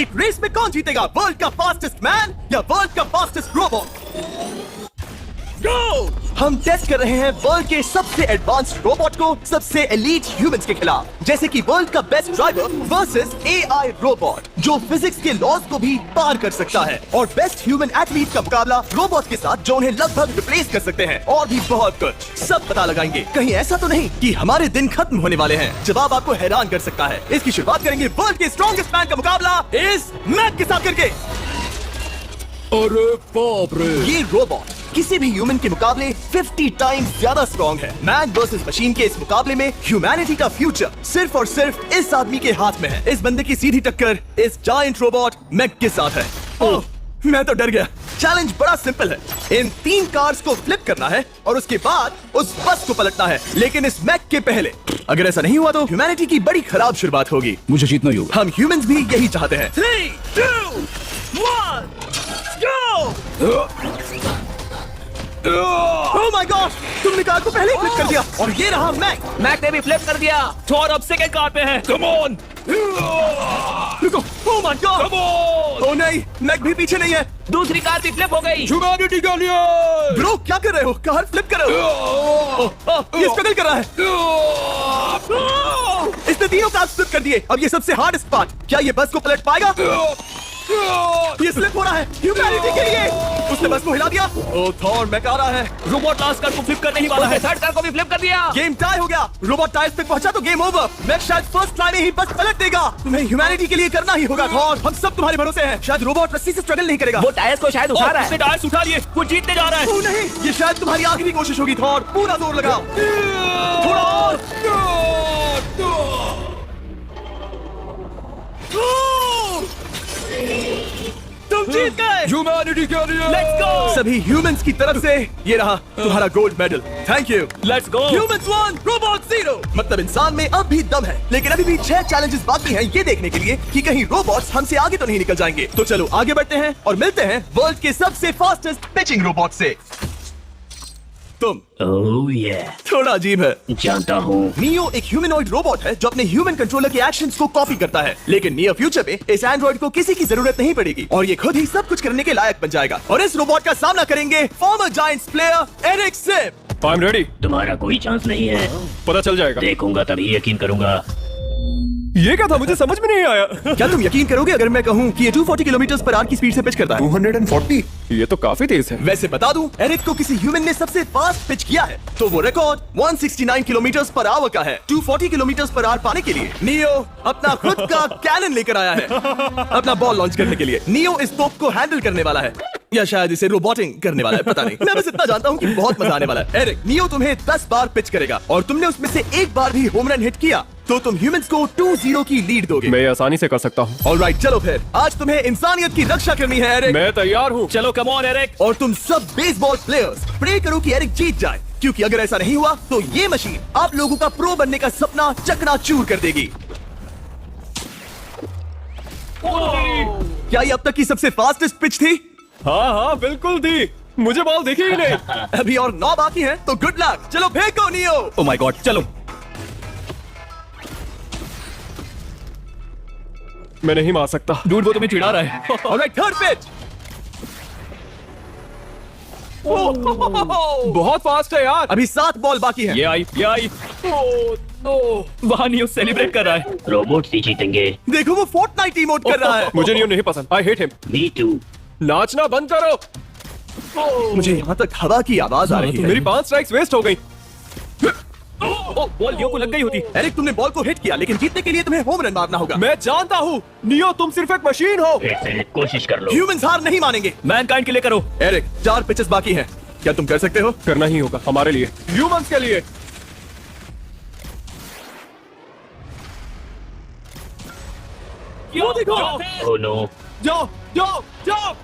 एक रेस में कौन जीतेगा, वर्ल्ड का फास्टेस्ट मैन या वर्ल्ड का फास्टेस्ट रोबोट? गो! हम टेस्ट कर रहे हैं वर्ल्ड के सबसे एडवांस्ड रोबोट को सबसे एलीट ह्यूमंस के खिलाफ, जैसे कि वर्ल्ड का best driver versus AI robot जो फिजिक्स के लॉज को भी पार कर सकता है, और बेस्ट ह्यूमन एथलीट का मुकाबला रोबोट के साथ जो उन्हें लगभग रिप्लेस कर सकते हैं, और भी बहुत कुछ। सब पता लगाएंगे। कहीं ऐसा तो नहीं कि हमारे दिन खत्म होने वाले हैं? जवाब आपको हैरान कर सकता है। इसकी शुरुआत करेंगे वर्ल्ड के स्ट्रॉन्गेस्ट मैन का मुकाबला इस मैक के साथ करके। अरे बाप रे, ये रोबोट किसी भी ह्यूमन के मुकाबले 50 टाइम्स ज्यादा स्ट्रॉन्ग है। मैन वर्सेस मशीन के इस मुकाबले में ह्यूमैनिटी का फ्यूचर सिर्फ और सिर्फ इस आदमी के हाथ में है। इस बंदे की सीधी टक्कर इस जायंट रोबोट मैक के साथ है। ओह, मैं तो डर गया। चैलेंज बड़ा सिंपल है। इन 3 कार्स को फ्लिप करना है और उसके बाद उस बस को पलटना है, लेकिन इस मैक के पहले। अगर ऐसा नहीं हुआ तो ह्यूमैनिटी की बड़ी खराब शुरुआत होगी। मुझे जीतना ही होगा। हम ह्यूमंस भी यही चाहते हैं। 3, 2, 1, go! Oh my gosh! तुमने कार को पहले ही फ्लिप कर दिया और ये रहा मैक। मैक ने भी फ्लिप कर दिया। थॉर अब सेकंड कार पे है। कम ऑन, रुको। Oh my god! Come on. Oh नहीं, मैक भी पीछे नहीं है। दूसरी कार भी फ्लिप हो गई। ह्यूमैनिटी के लिए। ब्रो क्या कर रहे हो? कार फ्लिप कर रहे हो? ये स्ट्रगल कर रहा है। इसने 3 कार्स फ्लिप कर दिए। अब ये सबसे हार्डेस्ट पार्ट। क्या ये बस को पलट पाएगा? ये स्लिप हो रहा है ह्यूमैनिटी के लिए। उसने बस को हिला दिया। ओह थॉर, मैक आ रहा है। रोबोट लास्ट कार को फ्लिप करने ही वाला है। थर्ड कार को भी फ्लिप कर दिया। गेम टाई हो गया। रोबोट टायर्स पे पहुंचा तो गेम ओवर। मैक शायद फर्स्ट ट्राई में ही बस पलट देगा। तुम्हें ह्यूमैनिटी के लिए करना ही होगा थॉर। हम सब तुम्हारे भरोसे हैं। शायद रोबोट रस्सी से स्ट्रगल नहीं करेगा। वो टायर्स को शायद उठा रहा है। टायर्स उठा लिए। वो जीतने जा रहा है। ओह नहीं, ये शायद तुम्हारी आखिरी कोशिश होगी थॉर। पूरा जोर लगाओ। थोड़ा और। तुम जीत गए। ह्यूमैनिटी के लिए। Let's go. सभी ह्यूमंस की तरफ से ये रहा तुम्हारा gold medal. Thank you. Let's go. Humans 1, Robot 0। मतलब इंसान में अब भी दम है, लेकिन अभी भी 6 चैलेंजेस बाकी हैं ये देखने के लिए कि कहीं रोबोट्स हमसे आगे तो नहीं निकल जाएंगे। तो चलो आगे बढ़ते हैं और मिलते हैं वर्ल्ड के सबसे फास्टेस्ट पिचिंग रोबोट से। तुम ओह ये थोड़ा अजीब है, जानता हूँ। नियो एक ह्यूमनॉइड रोबोट है जो अपने ह्यूमन कंट्रोलर के एक्शंस को कॉपी करता है, लेकिन नियर फ्यूचर में इस एंड्रॉइड को किसी की जरूरत नहीं पड़ेगी और ये खुद ही सब कुछ करने के लायक बन जाएगा। और इस रोबोट का सामना करेंगे former Giants player Eric Sim. I am ready. तुम्हारा कोई चांस नहीं है। पता चल जाएगा। देखूंगा तभी यकीन करूंगा। ये क्या था, मुझे समझ में नहीं आया। क्या तुम यकीन करोगे अगर मैं कहूँ कि ये 240 किलोमीटर पर आवर की स्पीड से पिच करता है? 240? ये तो काफी तेज है। वैसे बता दूं, एरिक को किसी ह्यूमन ने सबसे फास्ट पिच किया है तो वो रिकॉर्ड 169 किलोमीटर पर आवर का है। 240 किलोमीटर पर आवर पाने के लिए नियो अपना खुद का कैनन लेकर आया है अपना बॉल लॉन्च करने के लिए। नियो इस तोप को हैंडल करने वाला है या शायद इसे रोबोटिंग करने वाला है, पता नहीं। मैं बस इतना जानता हूँ कि बहुत मजा आने वाला है। एरिक, नियो तुम्हें 10 बार पिच करेगा और तुमने उसमें से एक बार भी होम रन हिट किया तो तुम ह्यूमंस को 2-0 की लीड दोगे। मैं आसानी से कर सकता हूँ। ऑलराइट, चलो फिर आज तुम्हें इंसानियत की रक्षा करनी है एरिक। मैं तैयार हूँ। चलो कम ऑन एरिक। और तुम सब बेसबॉल प्लेयर्स प्रे करो कि एरिक जीत जाए, क्योंकि अगर ऐसा नहीं हुआ तो ये मशीन आप लोगों का प्रो बनने का सपना चकनाचूर कर देगी। क्या ये अब तक की सबसे फास्टेस्ट पिच थी? हाँ हाँ बिल्कुल थी। मुझे बॉल दिखी ही नहीं। अभी और 9 बाकी हैं, तो गुड लक। चलो फेंको नियो। ओह माय गॉड, चलो। मैं नहीं मार सकता। डूड वो तुम्हें चिढ़ा रहा है। Alright, third pitch. बहुत फास्ट है यार। अभी 7 बॉल बाकी हैं। ये आई। वहाँ नियो सेलिब्रेट कर रहा है। रोबोट ही जीतेंगे। देखो वो फोर्टनाइट इमोट कर रहा है। मुझे नहीं पसंद। I hate him. Me too. नाचना बंद करो। मुझे यहाँ तक हवा की आवाज आ रही है। मेरी 5 स्ट्राइक्स वेस्ट हो गई। बॉल नियो को लग गई होती। एरिक, तुमने बॉल को हिट किया, लेकिन जीतने के लिए तुम्हें होम रन मारना होगा। मैं जानता हूँ नियो, तुम सिर्फ एक मशीन हो। फिर से कोशिश कर लो। ह्यूमंस हार नहीं मानेंगे। मैनकाइंड के लिए करो। एरिक, 4 पिचेस बाकी हैं, क्या तुम कर सकते हो? करना ही होगा हमारे लिए, ह्यूमंस के लिए। वो देखो। Oh no. जाओ जाओ जाओ।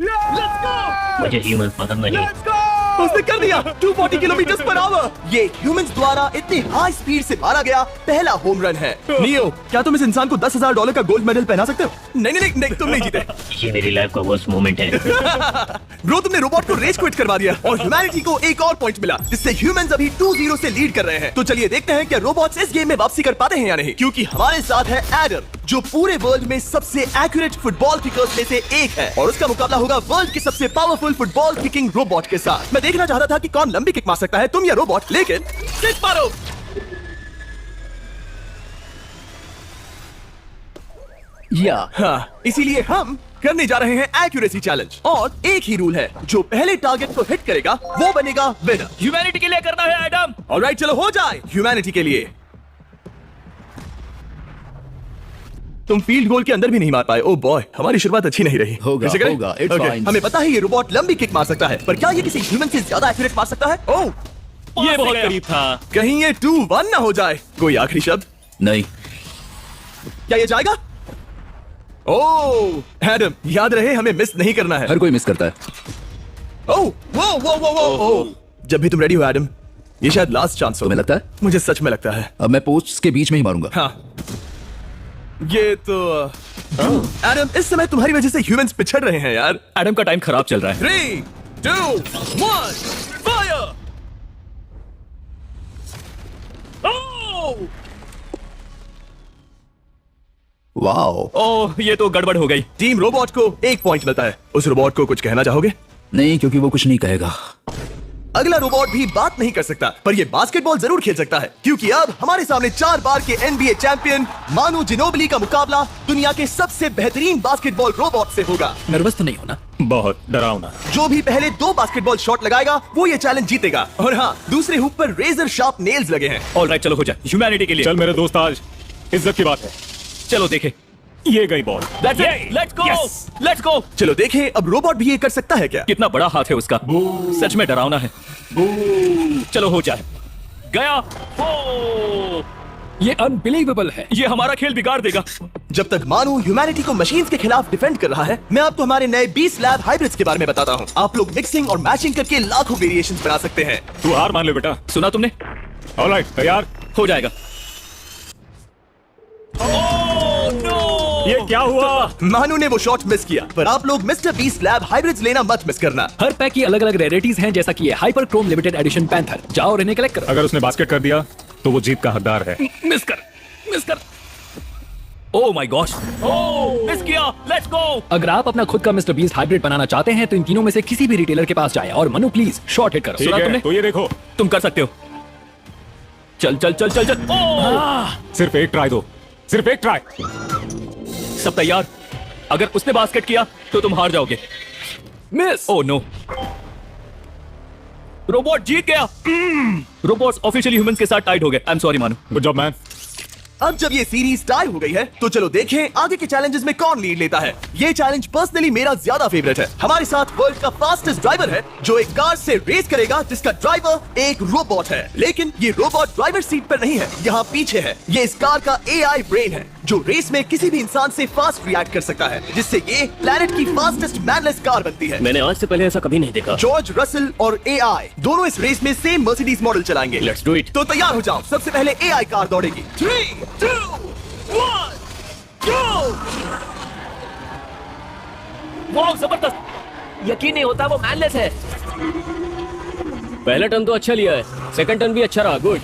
Let's go. मुझे ह्यूमंस पसंद नहीं। Let's go. उसने कर दिया 240 किलोमीटर पर आवर। ये ह्यूमंस द्वारा इतनी हाई स्पीड से मारा गया पहला होम रन है। नियो, क्या तुम इस इंसान को $10,000 का गोल्ड मेडल पहना सकते हो? नहीं, तुम नहीं जीते। ये मेरी लाइफ का वर्स्ट मोमेंट है। ब्रो, तुमने रोबोट को रेस क्विट करवा दिया और ह्यूमैनिटी को एक और पॉइंट मिला, जिससे ह्यूमंस अभी 2-0 से लीड कर रहे हैं। तो चलिए देखते हैं क्या रोबोट्स इस गेम में वापसी कर पाते हैं या नहीं, क्योंकि हमारे साथ है एडम, जो पूरे वर्ल्ड में सबसे एक्यूरेट फुटबॉल किकर्स में से एक है, और उसका मुकाबला होगा वर्ल्ड के सबसे पावरफुल फुटबॉल किकिंग रोबोट के साथ। मैं देखना चाहता था कि कौन लंबी किक मार सकता है, तुम या रोबोट, लेकिन किक मारो। हाँ, इसीलिए हम करने जा रहे हैं एक्यूरेसी चैलेंज, और एक ही रूल है, जो पहले टारगेट को हिट करेगा वो बनेगा विनर। ह्यूमैनिटी के लिए करना है एडम। ऑलराइट, चलो हो जाए ह्यूमैनिटी के लिए। तुम फील्ड गोल के अंदर भी नहीं मार पाए। ओ बॉय, हमारी शुरुआत अच्छी नहीं रही। होगा, कैसे करें? होगा, it's Okay, fine. हमें पता है ये रोबोट लंबी किक मार सकता है, पर क्या ये किसी ह्यूमन से ज्यादा एक्यूरेट मार सकता है? ओह, ये बहुत करीब था। कहीं ये 2-1 ना हो जाए। कोई आखिरी शब्द? नहीं, क्या ये जाएगा? ओह एडम, याद रहे हमें मिस नहीं करना है। हर कोई मिस करता है। ओह वो वो ओह, जब भी तुम रेडी हो एडम, ये शायद लास्ट चांस हो। तुम्हें लगता है? मुझे सच में लगता है। अब मैं पोस्ट के बीच में ही मारूंगा। हाँ, ये तो एडम, इस समय तुम्हारी वजह से ह्यूमंस पिछड़ रहे हैं यार। एडम का टाइम खराब चल रहा है। 3, 2, 1, फायर! वाओ, ओह, ये तो गड़बड़ हो गई। टीम रोबोट को 1 पॉइंट मिलता है। उस रोबोट को कुछ कहना चाहोगे? नहीं, क्योंकि वो कुछ नहीं कहेगा। अगला रोबोट भी बात नहीं कर सकता, पर ये बास्केटबॉल जरूर खेल सकता है, क्योंकि अब हमारे सामने 4 बार के NBA चैंपियन मानू जिनोबिली का मुकाबला दुनिया के सबसे बेहतरीन बास्केटबॉल रोबोट से होगा। नर्वस तो नहीं होना? बहुत डरावना। जो भी पहले 2 बास्केटबॉल शॉट लगाएगा वो ये चैलेंज जीतेगा। और हाँ, दूसरे हुक पर रेजर शार्प नेल्स लगे हैं। ऑलराइट, चलो हो जाए ह्यूमैनिटी के लिए। चल मेरे दोस्त, आज इज्जत की बात है। चलो देखे। ये गई ball. That's it. Let's go. Yes. Let's go. चलो देखें, अब रोबोट भी ये कर सकता है क्या? कितना बड़ा हाथ है उसका। सच में डरावना है। चलो हो जाए। गया। हो, ये अनबिलीवेबल है। ये हमारा खेल बिगाड़ देगा। जब तक मानू ह्यूमैनिटी को मशीन्स के खिलाफ डिफेंड कर रहा है, मैं आपको हमारे नए 20 लैब हाइब्रिड्स के बारे में बताता हूँ। आप लोग मिक्सिंग और मैचिंग करके लाखों वेरिएशंस बना सकते हैं। तू हार मान ले बेटा। सुना तुमने? ऑलराइट, तैयार? हो जाएगा। ये क्या हुआ? मानू ने वो शॉट मिस किया, पर आप लोग मिस्टर 20 लैब हाइब्रिड्स लेना मत मिस करना। हर पैक की अलग अलग रेयरिटीज हैं, जैसा कि ये hyper Chrome limited edition panther. जाओ और इन्हें कलेक्ट करो। अगर उसने बास्केट कर दिया तो वो जीत का हकदार है। मिस कर। Oh my gosh. Oh, miss किया। Let's go. अगर आप अपना खुद का मिस्टर बीस्ट हाइब्रिड बनाना चाहते हैं तो इन तीनों में से किसी भी रिटेलर के पास जाएं और मनु प्लीज शॉट हिट करो। ठीक सुना है, तुमने? तो ये देखो। तुम कर सकते हो। चल। ओह, सिर्फ एक ट्राई दो, सिर्फ एक ट्राई। सब तैयार? अगर उसने बास्केट किया तो तुम हार जाओगे। मिस। ओह नो, रोबोट जीत गया। रोबोट्स ऑफिशियली ह्यूमंस के साथ टाइड हो गए। आई एम सॉरी मानू। Good job man. अब जब ये सीरीज टाई हो गई है, तो चलो देखें आगे के चैलेंजेस में कौन लीड लेता है। ये चैलेंज पर्सनली मेरा ज्यादा फेवरेट है। हमारे साथ वर्ल्ड का फास्टेस्ट ड्राइवर है, जो एक कार से रेस करेगा जिसका ड्राइवर एक रोबोट है। लेकिन ये रोबोट ड्राइवर सीट पर नहीं है, यहाँ पीछे है। ये इस कार का AI ब्रेन है, जो रेस में किसी भी इंसान से फास्ट रिएक्ट कर सकता है, जिससे ये प्लेनेट की फास्टेस्ट मैनलेस कार बनती है। मैंने आज से पहले ऐसा कभी नहीं देखा। जॉर्ज रसल और AI दोनों इस रेस में सेम मर्सिडीज मॉडल चलाएंगे। Let's do it. तो तैयार हो जाओ। सबसे पहले AI कार दौड़ेगी। 3, 2, 1, go! वाह, जबरदस्त। यकीन नहीं होता वो मैनलेस है। पहला टर्न तो अच्छा लिया है, सेकंड टर्न भी अच्छा रहा। गुड।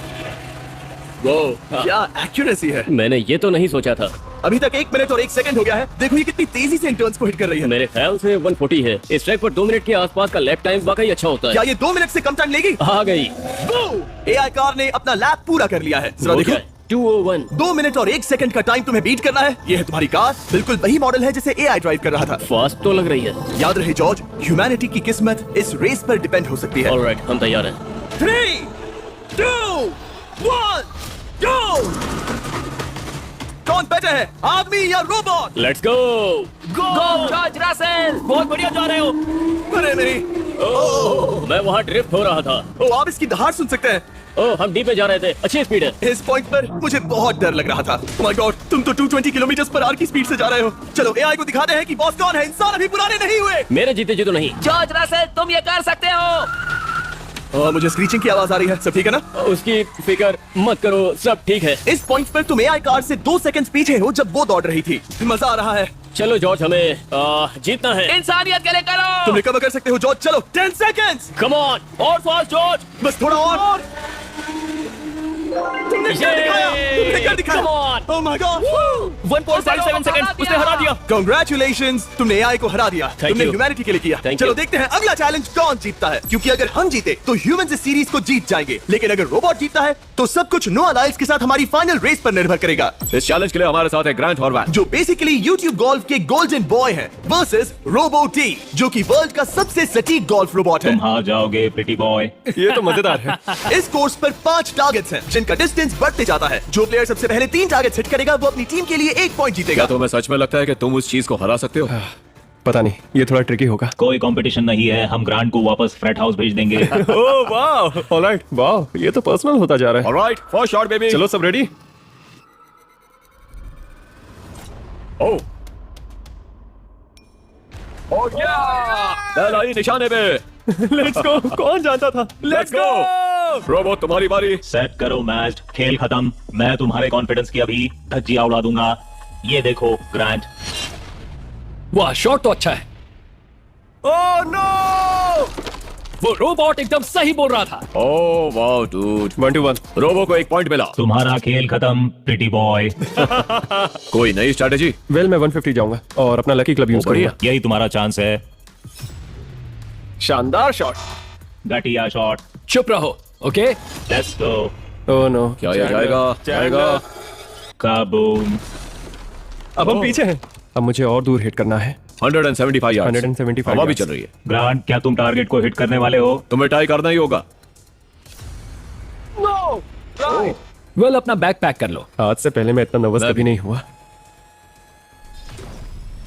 वो क्या एक्यूरेसी है। मैंने ये तो नहीं सोचा था। अभी तक 1 मिनट और 1 सेकंड हो गया है। देखो ये कितनी तेजी से इन टर्न्स को हिट कर रही है। मेरे ख्याल से 140 है। इस ट्रैक पर 2 मिनट के आसपास का लैप टाइम वाकई अच्छा होता क्या है। ये 2 मिनट से कम टाइम लेगी? आ गई। AI कार ने अपना लैप पूरा कर लिया है। जरा देखो, 201। 2 मिनट और 1 सेकंड का टाइम तुम्हें बीट करना है। ये है तुम्हारी कार, बिल्कुल वही मॉडल है जिसे AI ड्राइव कर रहा था। फास्ट तो लग रही है। याद रहे जॉर्ज, ह्यूमैनिटी की किस्मत इस रेस पर डिपेंड हो सकती है। ऑलराइट, हम तैयार हैं। 3, 2, 1, go! कौन बेटर है, आदमी या robot? Let's go. Go George Russell, बहुत बढ़िया जा रहे हो। अरे मेरी, मैं वहाँ ड्रिफ्ट हो रहा था। ओ आप इसकी दहाड़ सुन सकते हैं। ओह, हम डी पे जा रहे थे। अच्छी स्पीड है। इस पॉइंट पर मुझे बहुत डर लग रहा था। Oh my God, तुम तो 220 किलोमीटर पर आवर की स्पीड से जा रहे हो। चलो AI को दिखाते हैं कि बॉस कौन है। इंसान अभी पुराने नहीं हुए। मेरे जीते जी तो नहीं। जॉर्ज रसेल, तुम ये कर सकते हो। मुझे स्क्रीचिंग की आवाज आ रही है। सब ठीक है ना? उसकी फिक्र मत करो, सब ठीक है। इस पॉइंट पर तुम AI कार से 2 सेकंड पीछे हो जब वो दौड़ रही थी। मजा आ रहा है। चलो जॉर्ज, हमें जीतना है। इंसानियत के लिए करो। तुम रिकवर कर सकते हो जॉर्ज। चलो 10 सेकंड्स। Come on. और फास्ट जॉर्ज। बस थोड़ा और। तुम तुमने क्या दिखाया? तुमने क्या दिखाया? Come on! Oh my God! 1.57 second उसने हरा दिया। Congratulations, तुमने AI को हरा दिया। Thank तुमने you. ह्यूमैनिटी के लिए किया। Thank चलो you. देखते हैं अगला चैलेंज कौन जीतता है, क्योंकि अगर हम जीते तो ह्यूमंस इस सीरीज को जीत जाएंगे, लेकिन अगर रोबोट जीतता है तो सब कुछ नोआ लाइल्स के साथ हमारी फाइनल रेस पर निर्भर करेगा, इस चैलेंज के लिए हमारे साथ है ग्रांट हॉर्वैट। जो बेसिकली यूट्यूब गोल्फ के गोल्डन बॉय हैं, वर्सेस रोबो टी, जो कि वर्ल्ड का सबसे सटीक गोल्फ रोबोट है। तुम हार जाओगे प्रिटी बॉय। ये तो मजेदार है। इस कोर्स पर 5 टारगेट्स हैं, जिनका डिस्टेंस बढ़ते जाता है। जो प्लेयर सबसे पहले 3 टारगेट्स हिट करेगा वो अपनी टीम के लिए 1 पॉइंट जीतेगा। क्या तुम्हें सच में लगता है कि तुम उस चीज को हरा सकते हो? पता नहीं, ये थोड़ा ट्रिकी होगा। कोई कंपटीशन नहीं है, हम ग्रांट को वापस फ्रेट हाउस भेज देंगे। ओह वाह! ऑलराइट, वाह, ये तो पर्सनल होता जा रहा है। Alright, first shot baby. चलो सब रेडी? ओह ओह या! बैल आई निशाने पे। Let's go. कौन जानता था? Let's go! रोबोट तुम्हारी बारी। सेट करो मैच, खेल खत्म। मैं तुम्हारे कॉन्फिडेंस की अभी धज्जियां उड़ा दूंगा। ये देखो ग्रांट। वाह, शॉट तो अच्छा है। Oh no! वो रोबोट एकदम सही बोल रहा था। ओह वाह डूड। 1-1। रोबो को 1 पॉइंट मिला। तुम्हारा खेल खत्म प्रिटी बॉय। कोई नई स्ट्रेटेजी? वेल, मैं 150 जाऊंगा और अपना लकी क्लब यूज बढ़िया। करूंगा। यही तुम्हारा चांस है। शानदार शॉट। घटिया शॉट। चुप रहो, okay? Let's go. Oh no. क्या ये जाएगा? काबूम। अब हम पीछे हैं। अब मुझे और दूर हिट करना है। 175 यार्ड्स। 175 हवा भी yards। चल रही है। ग्रांट, क्या तुम टारगेट को हिट करने वाले हो? तुम्हें ट्राई करना ही होगा। वेल, अपना बैग पैक कर लो। आज से पहले मैं इतना नर्वस मैं कभी भी। नहीं हुआ।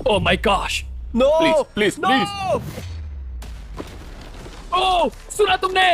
Oh my gosh. No please please. Oh, सुना तुमने?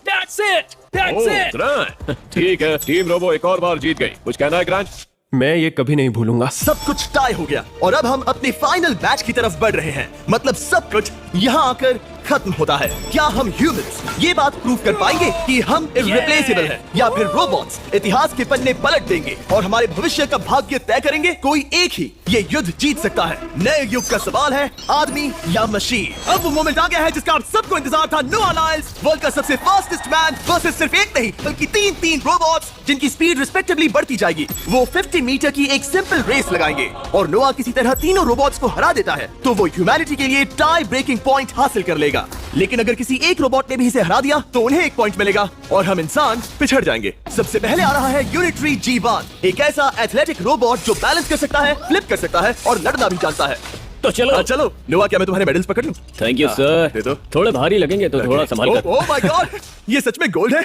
That's it. That's it. Grant, ठीक है, टीम रोबो एक और बार जीत गई। कुछ कहना है ग्रांट? मैं ये कभी नहीं भूलूंगा। सब कुछ टाई हो गया और अब हम अपने फाइनल मैच की तरफ बढ़ रहे हैं। मतलब सब कुछ यहाँ आकर खत्म होता है। क्या हम ह्यूमंस ये बात प्रूव कर पाएंगे कि हम इररिप्लेसेबल हैं, या फिर रोबोट्स इतिहास के पन्ने पलट देंगे और हमारे भविष्य का भाग्य तय करेंगे? कोई एक ही ये युद्ध जीत सकता है। नए युग का सवाल है, आदमी या मशीन। अब वो मोमेंट आ गया है जिसका आप सबको इंतजार था। नोआ लाइल्स वर्ल्ड का सबसे फास्टेस्ट मैन वर्सेस सिर्फ एक नहीं बल्कि 3 रोबोट्स, जिनकी स्पीड रिस्पेक्टिवली बढ़ती जाएगी। वो 50 मीटर की एक सिंपल रेस लगाएंगे और नोआ किसी तरह तीनों रोबोट्स को हरा देता है तो वो ह्यूमैनिटी के लिए टाई ब्रेकिंग पॉइंट हासिल कर लेगा। लेकिन अगर किसी एक रोबोट ने भी इसे हरा दिया तो उन्हें 1 पॉइंट मिलेगा और हम इंसान पिछड़ जाएंगे। सबसे पहले आ रहा है यूनिटरी G1, एक ऐसा एथलेटिक रोबोट जो बैलेंस कर सकता है, फ्लिप कर सकता है और लड़ना भी जानता है। तो चलो। चलो नोआ, क्या मैं तुम्हारे मेडल्स पकड़ लूं? Thank you they sir. दो। थोड़े भारी लगेंगे तो थोड़ा संभाल कर। ओह माय गॉड, ये सच में गोल्ड है।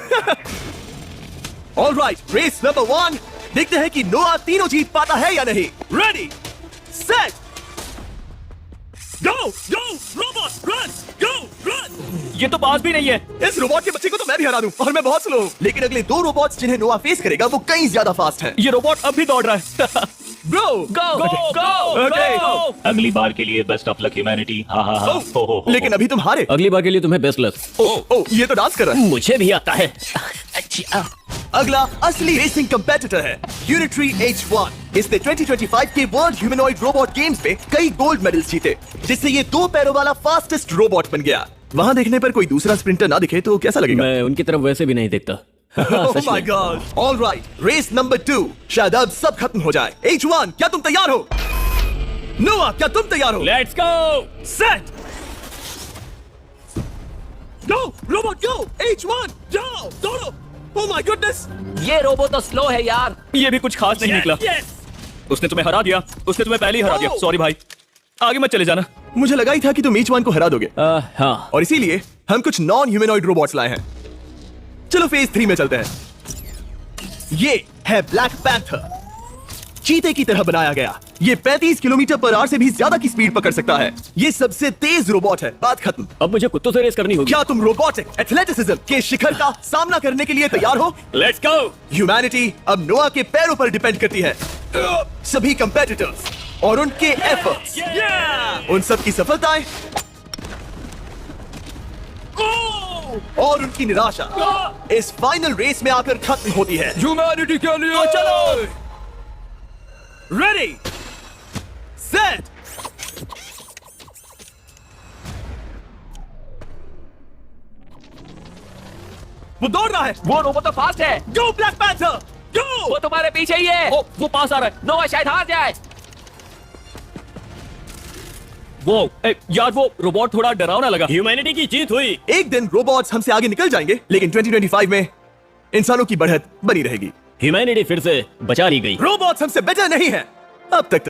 ऑलराइट, रेस नंबर 1, देखते हैं कि नोआ तीनों जीत पाता है या नहीं। रेडी, सेट, गो गो रोबोट, रन गो रन। ये तो पास भी नहीं है। इस रोबोट के बच्चे को तो मैं भी हरा दूं और मैं बहुत स्लो हूं। लेकिन अगले 2 रोबोट्स जिन्हें नोआ फेस करेगा वो कहीं ज्यादा फास्ट हैं। ये रोबोट अब भी दौड़ रहा है। ब्रो गो गो Okay. गो। अगली बार के लिए बेस्ट ऑफ लक ह्यूमैनिटी। हाँ हाँ हाँ। हो। लेकिन अभी तुम हारे। अगली बार के लिए तुम्हें बेस्ट लक। ओ ये तो डांस कर रहा है। मुझे भी आता है। अगला असली रेसिंग कंपेटिटर है यूनिटरी H1। इसने 2025 के वर्ल्ड ह्यूमनॉइड रोबोट गेम्स में कई गोल्ड मेडल्स जीते, जिससे ये 2 पैरों वाला फास्टेस्ट रोबोट बन गया। वहां देखने पर कोई दूसरा स्प्रिंटर ना दिखे तो कैसा लगेगा? मैं उनकी तरफ वैसे भी नहीं देखता। Oh my God! All right, race number 2। शायद अब सब खत्म हो जाए। H1, क्या तुम तैयार हो? नोआ, क्या तुम तैयार हो? Let's go. Set, go robot go. H1, जाओ दौड़ो। Oh my goodness! ये रोबो तो स्लो है यार। ये भी कुछ खास नहीं निकला। उसने तुम्हें हरा दिया। उसने तुम्हें पहले ही हरा दिया। सॉरी भाई, आगे मत चले जाना। मुझे लगा ही था कि तुम H1 को हरा दोगे हाँ। और इसीलिए हम कुछ नॉन ह्यूमनॉइड रोबोट्स लाए हैं। चलो फेज 3 में चलते हैं। ये है ब्लैक पैंथर, चीते की तरह बनाया गया। ये 35 किलोमीटर पर आवर से भी ज्यादा की स्पीड पकड़ सकता है। ये सबसे तेज रोबोट है। बात खत्म। अब मुझे कुत्तों से रेस करनी होगी। क्या तुम रोबोटिक एथलेटिसिज्म के शिखर का सामना करने के लिए तैयार हो? Let's go. ह्यूमैनिटी अब नोआ के पैरों पर डिपेंड करती है। सभी कंपेटिटर्स और उनके एफर्ट्स, उन सब की सफलताएं और उनकी निराशा इस फाइनल रेस में आकर खत्म होती है। ह्यूमैनिटी के लिए चलो, रेडी, सेट, वो दौड़ रहा है। वो रोबोट तो फास्ट है। गो ब्लैक पैंथर, वो तुम्हारे पीछे ही है। वो पास आ रहा है। नोवा शायद हार जाए। यार वो रोबोट थोड़ा डरावना लगा। ह्यूमैनिटी की जीत हुई। एक दिन रोबोट्स हमसे आगे निकल जाएंगे, लेकिन 2025 में इंसानों की बढ़त बनी रहेगी। ह्यूमैनिटी फिर से बचा ली गई। रोबोट्स हमसे बेटर नहीं है अब तक।